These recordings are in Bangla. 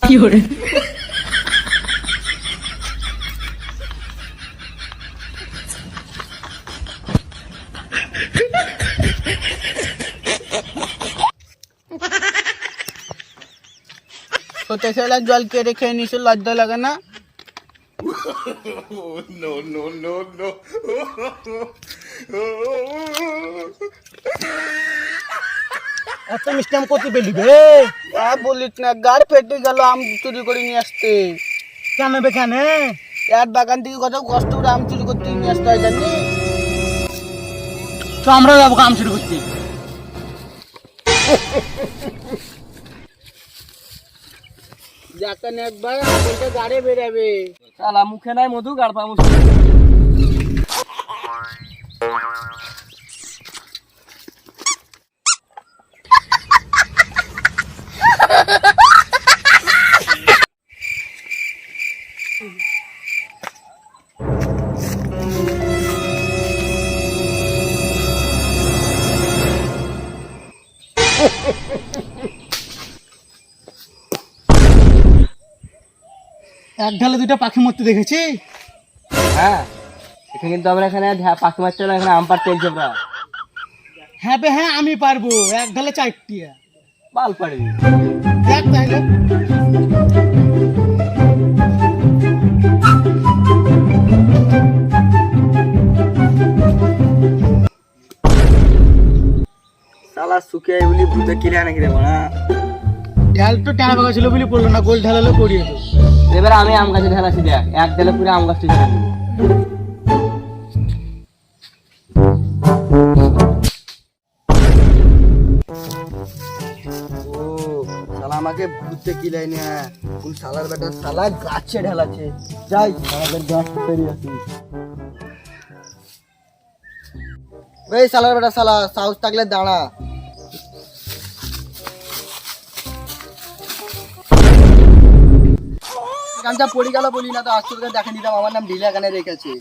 fiore. ছোট ছেলে জল কেটে খেয়ে নিছে, লজ্জা লাগে না? এত মিষ্টি আম করতে পেলি বে? আর বলিস না, গাড় ফেটে গেল আম চুরি করে নিয়ে আসতে। কেন বে কেন? এক বাগান থেকে কত কষ্ট করে আম চুরি করতে নিয়ে আসতে হয় জানি। তো আমরাও যাবো আম চুরি করতে। যাকে একবার বলতে গাড়ে বেরাবে। শালা মুখে নাই মধু, গাড় পা মুখ। এক ঢালে দুইটা পাখি মরতে দেখেছি। হ্যাঁ, এখানে কিন্তু আমরা এখানে পাখি মারতে না, এখানে আম পাড়তে এসেছি আমরা। হ্যাঁ বে হ্যাঁ, আমি পারবো। এক ঢালে 4টিয়া বাল পাড়বি। দেখ তাহলে। শালা শুকিয়ে বলি ভূতে কিনে আনে কিনে বলা। ঢাল তো টানা বাগা ছিল বলে পড়লো না, গোল ঢালালে পড়িয়ে দেবো। এবার আমি আম গাছে ঢালাছি, দেখ এক ঢালে পুরো আম গাছটি ঢালা দিবি। ও শালা আমাকে ভূতে কিলাই না, কোন শালার বেটা শালা গাছে ঢালাছে। যাই আমাদের গাছ পেরিয়ে আসি। এই শালার বেটা শালা, সাহস থাকলে দাঁড়া। গানটা পড়ে গেল বলি না তো, আজ তোকে দেখে নিতাম। আমার নাম ঢিলা এখানে রেখেছে।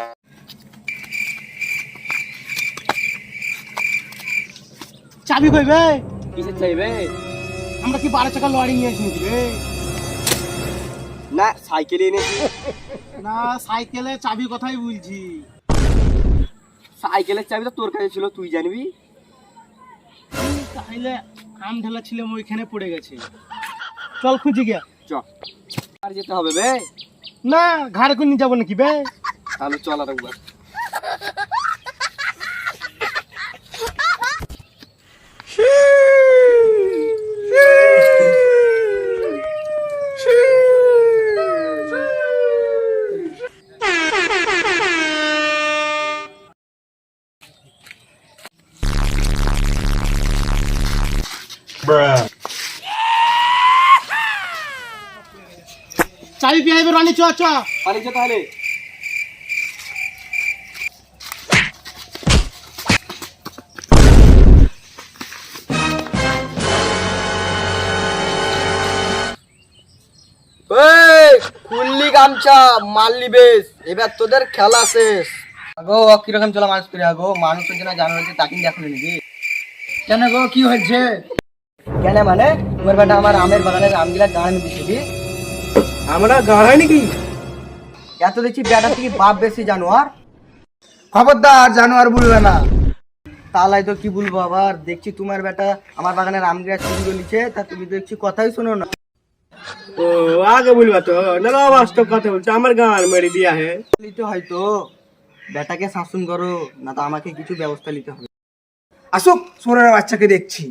চাবি কই বে? কিসের চাইবে? আমরা কি 12 চাকা লরি নিয়ে এসেছি রে? না, সাইকেল এনেছি। না, সাইকেলে চাবি কথাই বলছি। সাইকেলের চাবি তো তোর কাছে ছিল, তুই জানবি। তাহলে আম ঢালা ছিলাম, ওইখানে পড়ে গেছে। চল খুঁজি গিয়া। চ, আর যেতে হবে বে। না, ঘাড়ে করে নিয়ে যাবো নাকি বে? তাহলে চল আর একবার। চাবি পেয়ে যাবে রানি, চ চ। পালিয়ে চ তাহলে। খুললি গামছা, মারলি বেশ, এবার তোদের খেলা শেষ। আগো কিরকম চলা মানুষ করে, আগো মানুষের জন্য জানা হয়েছে, তাকে দেখো নাকি? কেন গো, কি হয়েছে? কেন মানে তোমার বেটা আমার আমের বাগানের আমগুলা গান দিয়েছি। আমরা গাড়াই নাকি? এত দেখছি বেটা থেকে বাপ বেশি জানোয়ার। খবরদার জানোয়ার বলবে না। তালাই তো কি বলবো আবার, দেখছি তোমার বেটা আমার বাগানের আমগুলা চুরি করে নিচ্ছে, তা তুমি দেখছি কথাই শোনো না। ও আগে বলবা তো, না বাস্তব কথা বলছে, আমার গান মেরে দিয়া হে। নিতে হয়তো বেটাকে শাসন করো, না তো আমাকে কিছু ব্যবস্থা নিতে হবে। আসুক সোনার বাচ্চাকে দেখছি।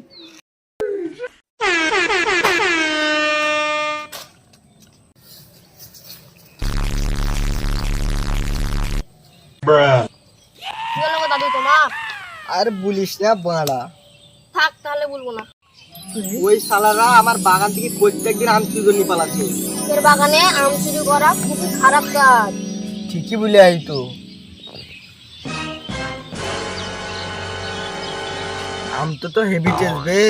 কি হলো গো দাদু তোমার? আর বলিস না বাড়া, থাক তাহলে বলবো না। ওই শালারা আমার বাগান থেকে প্রত্যেকদিন আম চুরি করে নিয়ে পালাচ্ছে। এর বাগানে আম চুরি করা খুবই খারাপ কাজ। ঠিকই বলে আই তো, আম তো হেভি টেস্ট বে।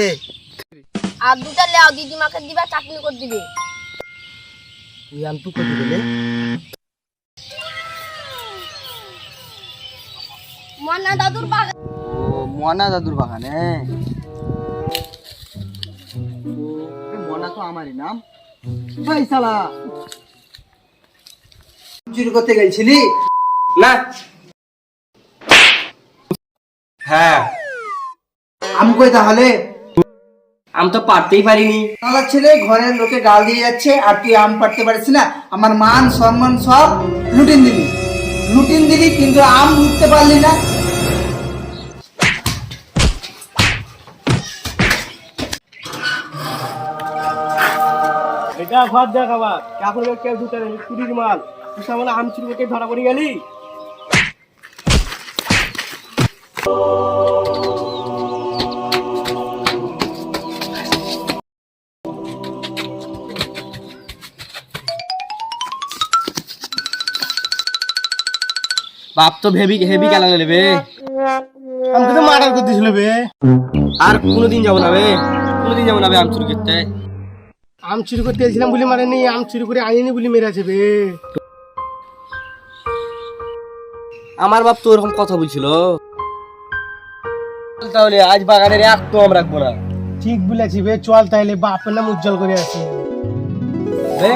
আর দুটা লেও, দিদিমাকে দিবা, চাটনি করে দিবে। তুই আম তো কত দিলে? মনা দাদুর বাগান। ও মনা দাদুর বাগানে। মনা তো আমারই নাম। ভাই শালা চুরি করতে গেছিলি? না। হ্যাঁ, আম কই তাহলে? আমি তো পারতেই পারিনি। শালা ছেলে ঘরের লোকে গাল দিয়ে যাচ্ছে আর তুই আম পাড়তে পারিস না। আমার মান সম্মান সব লুটিন দিলি কিন্তু আম উঠতে পারলি না। এটা ঘর দেখ আবার এখন কেউ ঢুকে নেই, চুরির মাল। তুই সামনে আম চুরি করতে ধরা পড়ে গেলি। বাপ তো হেভি কেলা নেবে। আমাকে তো মার্ডার করে দিয়েছিল বে। আর কোনোদিন যাবো না বে, কোনোদিন যাবো না বে আম চুরি করতে। আম চুরি করতে এসেছিলাম বলে মারেনি, আম চুরি করে আনিনি বলে মেরেছে বে। আমার বাপ তো ওরকম কথা বলছিল। তাহলে আজ বাগানের এক তো আম রাখবো না। ঠিক বলেছি বে, চল তাইলে বাপের নাম উজ্জ্বল করে আসি। বে,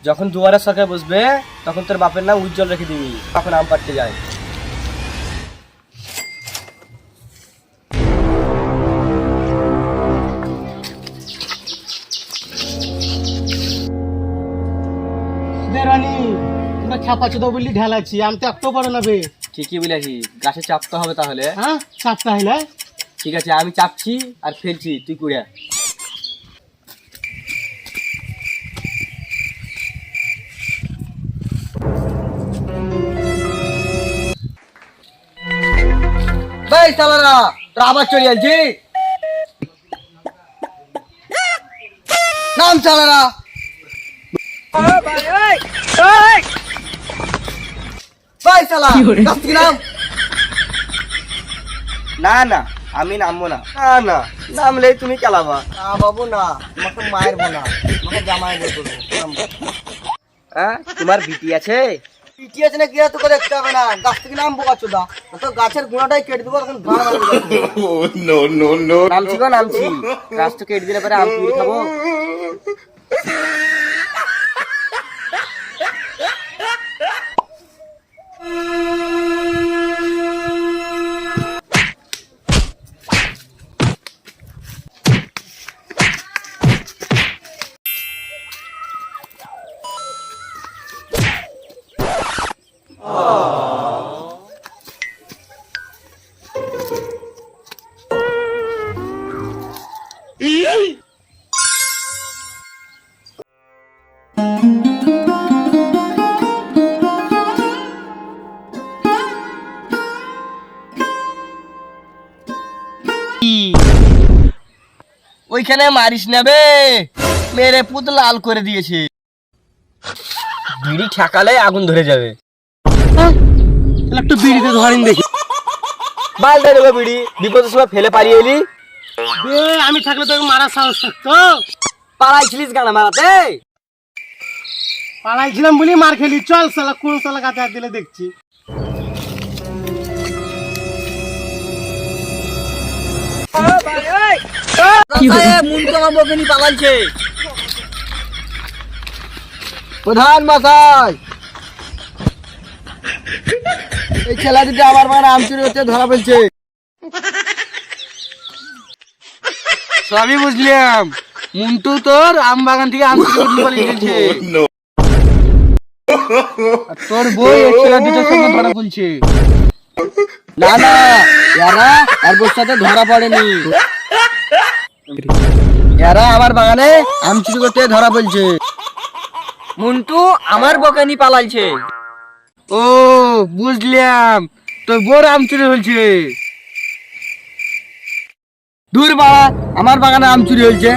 যখন দুয়ারে সরকার বসবে তখন তোর বাপের নাম উজ্জ্বল রেখে দিবি, তখন আম পাড়তে যায়। রানী তোমরা ছাপা চোদা বললি ঢেলাচ্ছি, আম তো একটাও পারো না বে। ঠিকই বলেছি, গাছে চাপতে হবে তাহলে। হ্যাঁ চাপটা হইলে ঠিক আছে, আমি চাপছি আর ফেলছি, তুই কুড়িয়া। ভাই শালারা তোরা আবার চলে আলছি নাম শালারা। ভাই শালা গাছ থেকে নাম। না না, আমি নামবো না। না না, নামলে তুমি চালাবা। না বাবু না, তোমাকে মায়ের বোনা, তোমাকে জামাই বলবো। হ্যাঁ, তোমার বিটি আছে? পিটি আছে না কি আছে তোকে দেখতে হবে না, গাছ থেকে নাম বোকা চোদা, তো গাছের গুণাটাই কেটে দেবো তখন ঘাড় নামছি গো, নামছি। গাছ তো কেটে দিলে পরে আম চুরি খাবো। ওইখানে মারিস না বে, মেরে পুত লাল করে দিয়েছে। বিড়ি ঠেকালে আগুন ধরে যাবে। একটু বিড়িতে ধরেন দেখি। বালটা দেবে বিড়ি, বিপদের সময় ফেলে পালিয়ে এলি। বে আমি থাকলে তোকে মারার সাহস থাকতো? পালাইছিলিস গানা মারাতে? পালাইছিলাম বলি মার খেলি। চল শালা কোন শালা গাছে হাত দিলে দেখছি। প্রধান মশাই, এই ছেলে যদি আমার বাগানে আম চুরি হচ্ছে ধরা ফেলছে। সবই বুঝলাম, মুন্টু তোর আম বাগান থেকে আম চুরি করে পালিয়ে গেছে। আর তোর বই এই ছেলে দুটোর সঙ্গে ধরা ফেলছে। না না, এরা আর বোর সাথে ধরা পড়েনি, এরা আমার বাগানে আম চুরি করতে ধরা ফেলছে। মুন্টু আমার বকানি পালাইছে। ও বুঝলাম, তোর বোর আম চুরি হয়েছে। দূর বাড়া, আমার বাগানে আম চুরি হয়েছে,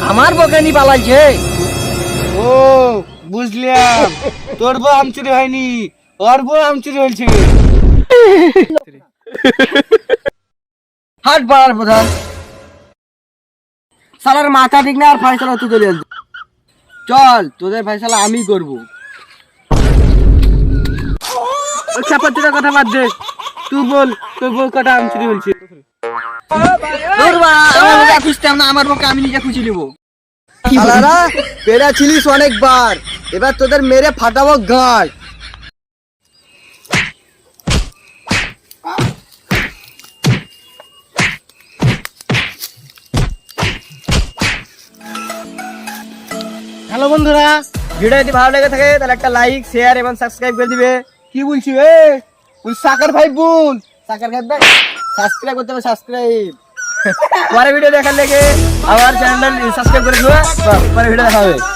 আমার বকানি পালাইছে। ও বুঝলাম, তোর বউ আম চুরি হয়নি, ওর বউ আম চুরি হয়েছে। হাট বাড়ার প্রধান সালার মাথা ঠিক না, আর ফয়সালা তুই চলে আসবে। চল তোদের ফয়সালা আমি করবো। ওই চাপাতির কথা বাদ দে, তুই বল তোর বউ কটা আম চুরি হয়েছে। দূর বাড়া, আমার বোকা খুঁজতাম না, আমার বোকা আমি নিজে খুঁজে নিবো। শালারা পেড়া ছিলিস অনেকবার, এবার তোদের মেরে ফাটাবো গাঁট। হ্যালো বন্ধুরা, ভিডিও যদি ভালো লেগে থাকে তাহলে একটা লাইক, শেয়ার এবং সাবস্ক্রাইব করে দিবে। কি বলছি এ ওই সাকার ভাই বোন, সাকার খাই ভাই, সাবস্ক্রাইব করতে হবে, সাবস্ক্রাইব। পরে ভিডিও দেখার লেগে আমার চ্যানেল সাবস্ক্রাইব করে দিবে, পরে ভিডিও দেখা হবে।